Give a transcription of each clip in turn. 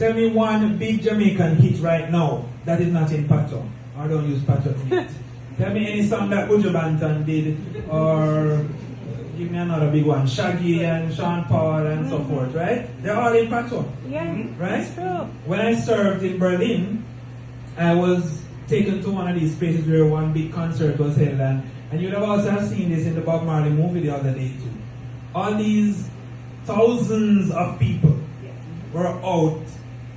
Tell me one big Jamaican hit right now that is not in Patois. I don't use Patois to hit. Tell me any song that Buju Banton did, or give me another big one. Shaggy and Sean Paul and so forth, right? They're all in Patois. Yeah, right? that's true. When I served in Berlin, I was taken to one of these places where one big concert was held, and you'd have also have seen this in the Bob Marley movie the other day too. All these thousands of people were out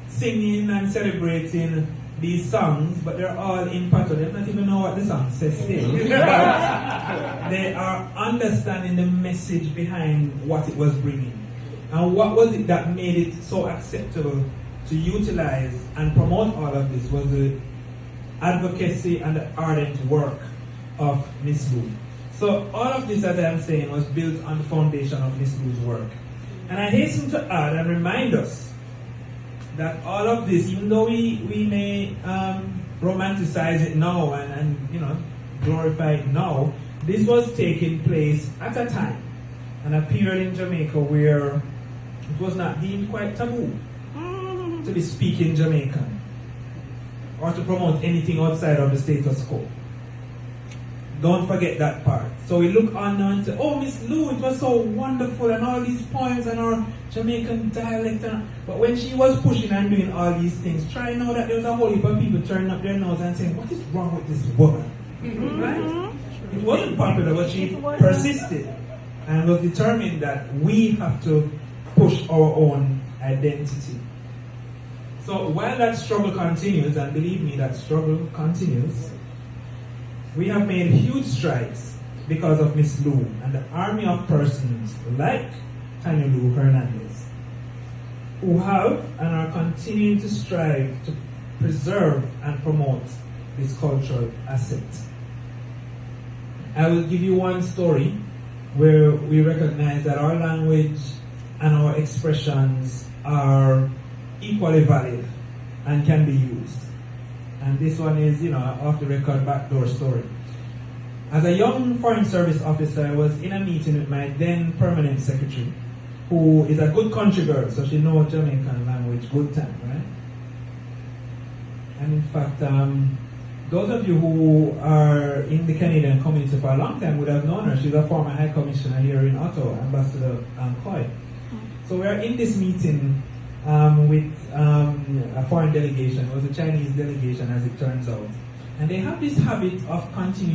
singing and celebrating these songs, but they're all in Patois. They don't even know what the song says still. They are understanding the message behind what it was bringing. And what was it that made it so acceptable to utilize and promote all of this was the advocacy and the ardent work of Miss Lou. So all of this, as I am saying, was built on the foundation of Miss Lou's work. And I hasten to add and remind us that all of this, even though we may romanticize it now and glorify it now, this was taking place at a time and a period in Jamaica where it was not deemed quite taboo to be speaking Jamaican or to promote anything outside of the status quo. Don't forget that part. So we look on now and say, oh, Miss Lou, it was so wonderful, and all these poems and our Jamaican dialect. But when she was pushing and doing all these things, try now that there was a whole heap of people turning up their nose and saying, what is wrong with this woman? Right? It wasn't popular, but she persisted and was determined that we have to push our own identity. So while that struggle continues, and believe me, that struggle continues, we have made huge strides because of Miss Lou and the army of persons like Tania Lou Hernandez who have and are continuing to strive to preserve and promote this cultural asset. I will give you one story where we recognize that our language and our expressions are equally valid and can be used. And this one is, off the record backdoor story. As a young Foreign Service officer, I was in a meeting with my then permanent secretary, who is a good country girl, so she knows Jamaican language good time, right? And in fact, those of you who are in the Canadian community for a long time would have known her. She's a former High Commissioner here in Ottawa, Ambassador Coy. So we are in this meeting with a foreign delegation. It was a Chinese delegation, as it turns out. And they have this habit of continuing